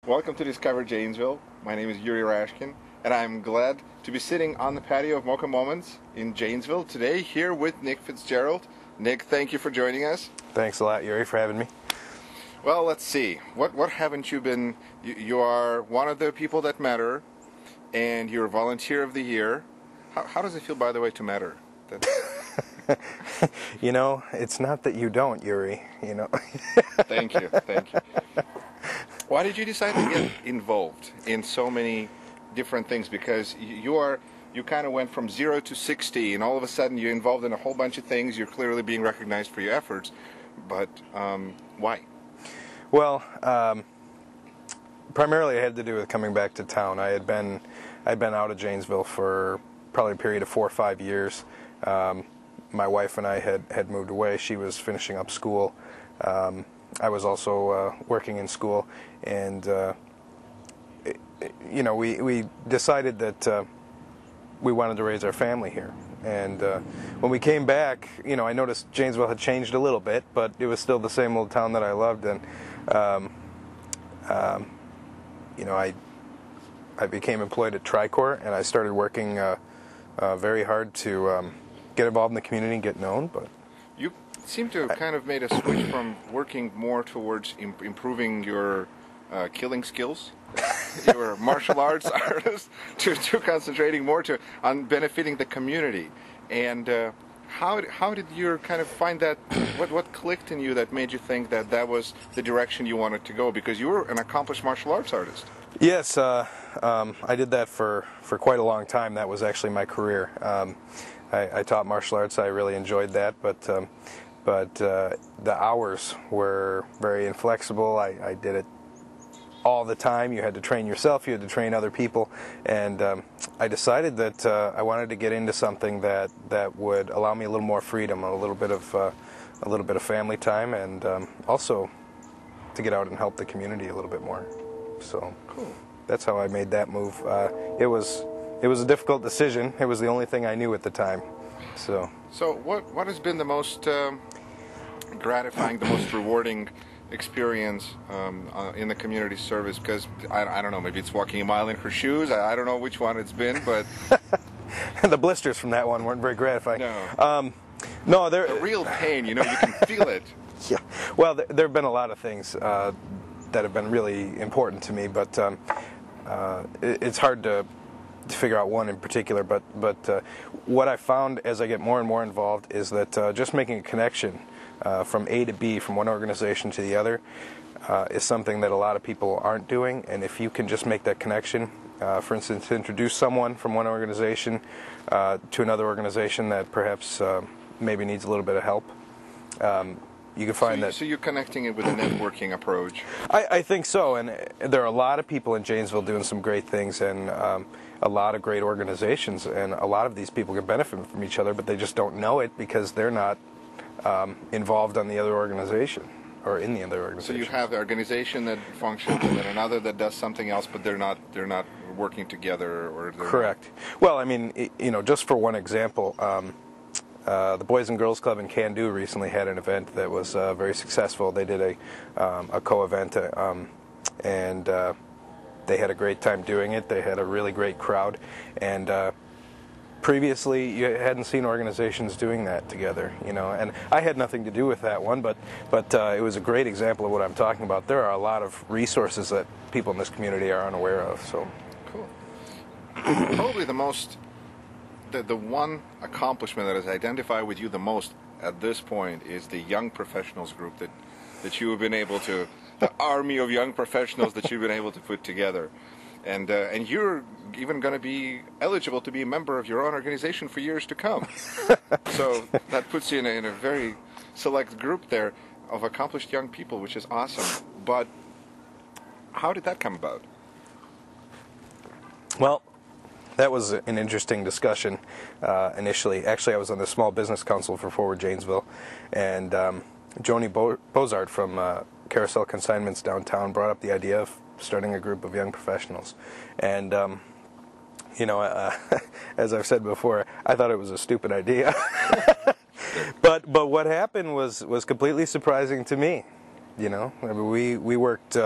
Welcome to Discover Janesville. My name is Yuri Rashkin, and I'm glad to be sitting on the patio of Mocha Moments in Janesville today, here with Nick Fitzgerald. Nick, thank you for joining us. Thanks a lot, Yuri, for having me. Well, let's see. What haven't you been? You are one of the people that matter, and you're Volunteer of the Year. How does it feel, by the way, to matter? You know, it's not that you don't, Yuri, you know. Thank you, thank you. Why did you decide to get involved in so many different things? Because you kind of went from 0 to 60, and all of a sudden you're involved in a whole bunch of things. You're clearly being recognized for your efforts, but why? Well, primarily it had to do with coming back to town. I'd been out of Janesville for probably a period of 4 or 5 years. My wife and I had moved away. She was finishing up school. I was also working in school, and you know, we decided that we wanted to raise our family here. And when we came back, you know, I noticed Janesville had changed a little bit, but it was still the same old town that I loved. And you know, I became employed at Tricor, and I started working very hard to get involved in the community and get known. But you seem to have kind of made a switch from working more towards improving your killing skills. You were a martial arts artist to concentrating more on benefiting the community. And how did you kind of find that? What clicked in you that made you think that that was the direction you wanted to go? Because you were an accomplished martial arts artist. Yes, I did that for quite a long time. That was actually my career. I taught martial arts. I really enjoyed that, but the hours were very inflexible. I did it all the time. You had to train yourself, you had to train other people, and I decided that I wanted to get into something that would allow me a little more freedom, a little bit of family time, and also to get out and help the community a little bit more. So cool. That's how I made that move. It was a difficult decision. It was the only thing I knew at the time. So what has been the most gratifying, the most rewarding experience in the community service? Because I don't know, maybe it's walking a mile in her shoes. I don't know which one it's been, but the blisters from that one weren't very gratifying. No, no, the real pain. You know, you can feel it. Yeah. Well, there have been a lot of things that have been really important to me, but it's hard to figure out one in particular. But what I found as I get more and more involved is that just making a connection from A to B, from one organization to the other, is something that a lot of people aren't doing. And if you can just make that connection, for instance, introduce someone from one organization to another organization that perhaps maybe needs a little bit of help, you can find that. So you're connecting it with a networking approach. I think so, and there are a lot of people in Janesville doing some great things, and a lot of great organizations, and a lot of these people can benefit from each other, but they just don't know it because they're not involved on the other organization or in the other organization. So you have the organization that functions and then another that does something else, but they're not working together, or correct. Well, I mean, you know, just for one example, the Boys and Girls Club in Can-Do recently had an event that was very successful. They did a co-event, and they had a great time doing it. They had a really great crowd, and previously you hadn't seen organizations doing that together, you know. And I had nothing to do with that one, but it was a great example of what I'm talking about. There are a lot of resources that people in this community are unaware of. So cool. Probably the one accomplishment that has identified with you the most at this point is the young professionals group that you have been able to, the army of young professionals that you've been able to put together. And you're even going to be eligible to be a member of your own organization for years to come. So that puts you in a very select group there of accomplished young people, which is awesome. But how did that come about? Well, that was an interesting discussion initially. Actually, I was on the Small Business Council for Forward Janesville, and Joni Bozart from Carousel Consignments downtown brought up the idea of starting a group of young professionals. And you know, as I've said before, I thought it was a stupid idea. But what happened was completely surprising to me. You know, I mean, we worked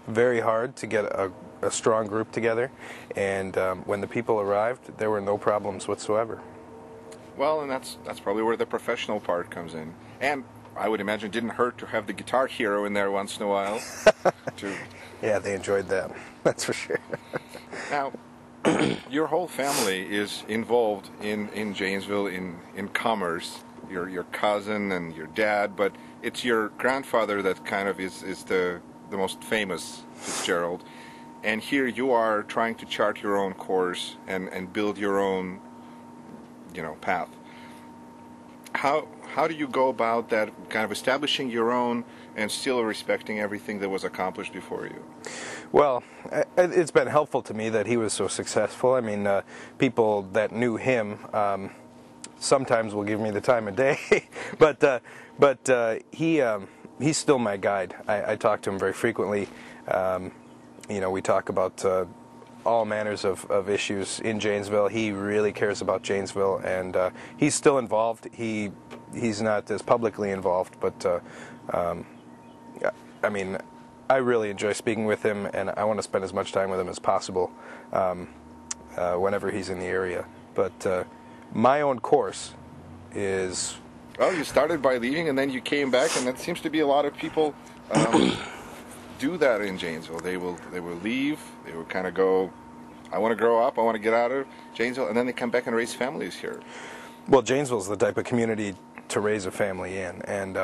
very hard to get a strong group together, and when the people arrived, there were no problems whatsoever. Well, and that's probably where the professional part comes in. And I would imagine it didn't hurt to have the guitar hero in there once in a while. Yeah, they enjoyed that. That's for sure. Now, your whole family is involved in Janesville in commerce. Your cousin and your dad, but it's your grandfather that kind of is the most famous, Fitzgerald. And here you are trying to chart your own course and build your own, path. How do you go about that, kind of establishing your own and still respecting everything that was accomplished before you? Well, it's been helpful to me that he was so successful. I mean, people that knew him sometimes will give me the time of day, but he's still my guide. I talk to him very frequently. We talk about all manners of issues in Janesville. He really cares about Janesville, and he's still involved. He's not as publicly involved, but I mean, I really enjoy speaking with him, and I want to spend as much time with him as possible whenever he's in the area. But my own course is... Well, you started by leaving, and then you came back, and that seems to be a lot of people do that in Janesville. They will leave. They will kind of go, I want to grow up. I want to get out of Janesville, and then they come back and raise families here. Well, Janesville is the type of community to raise a family in, and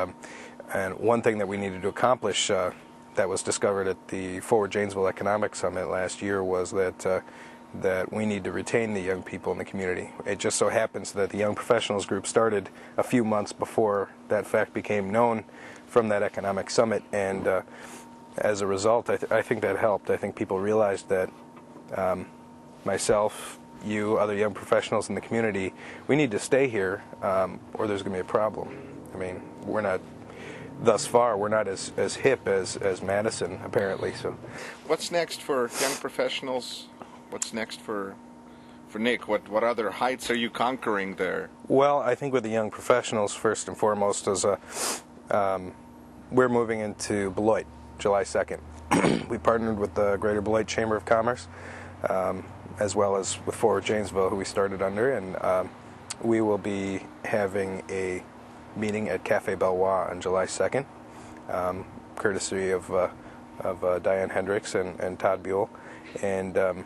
one thing that we needed to accomplish that was discovered at the Forward Janesville Economic Summit last year was that we need to retain the young people in the community. It just so happens that the Young Professionals Group started a few months before that fact became known from that economic summit, and as a result, I think that helped. I think people realized that myself, you, other young professionals in the community, we need to stay here or there's going to be a problem. I mean, thus far, we're not as hip as Madison, apparently. So, what's next for young professionals? What's next for Nick? What other heights are you conquering there? Well, I think with the young professionals, first and foremost, is we're moving into Beloit, July 2nd. We partnered with the Greater Beloit Chamber of Commerce, as well as with Forward Janesville, who we started under, and we will be having a meeting at Cafe Bellois on July 2nd, courtesy of Diane Hendricks and Todd Buell, and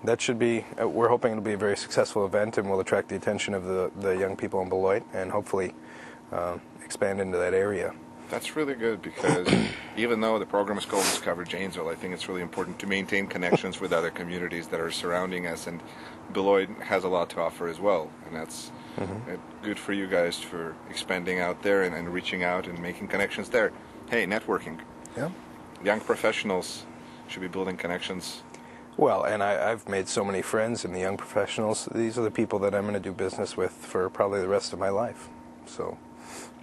that should be, we're hoping it'll be a very successful event and will attract the attention of the young people in Beloit and hopefully expand into that area. That's really good, because even though the program is called Discover Janesville, I think it's really important to maintain connections with other communities that are surrounding us, and Beloit has a lot to offer as well, and that's good for you guys for expanding out there and reaching out and making connections there. Hey, networking. Yeah. Young professionals should be building connections. Well, and I've made so many friends in the young professionals. These are the people that I'm going to do business with for probably the rest of my life. So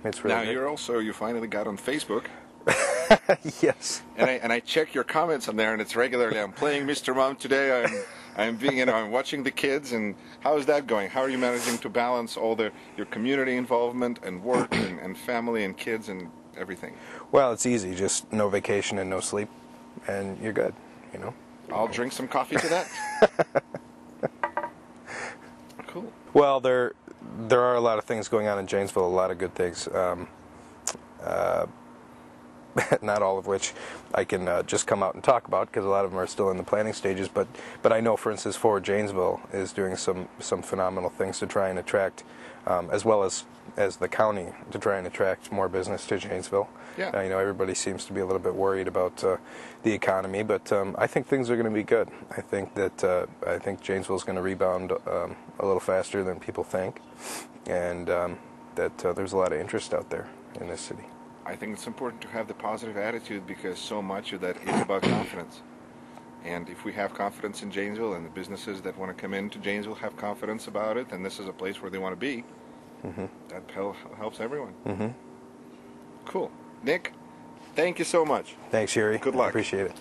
it's really now you finally got on Facebook. Yes. And I check your comments on there, and it's regularly. I'm playing Mr. Mom today. I'm watching the kids. And how is that going? How are you managing to balance all your community involvement and work and family and kids and everything? Well, it's easy. Just no vacation and no sleep, and you're good. I'll drink some coffee to that. Cool. Well, there are a lot of things going on in Janesville, a lot of good things. Not all of which I can just come out and talk about, because a lot of them are still in the planning stages. But I know, for instance, Forward Janesville is doing some phenomenal things to try and attract, as well as the county, to try and attract more business to Janesville. Yeah. Everybody seems to be a little bit worried about the economy, but I think things are going to be good. I think Janesville is going to rebound a little faster than people think, and that there's a lot of interest out there in this city. I think it's important to have the positive attitude, because so much of that is about confidence. And if we have confidence in Janesville, and the businesses that want to come into Janesville have confidence about it, and this is a place where they want to be, that helps everyone. Cool. Nick, thank you so much. Thanks, Yuri. Good luck. I appreciate it.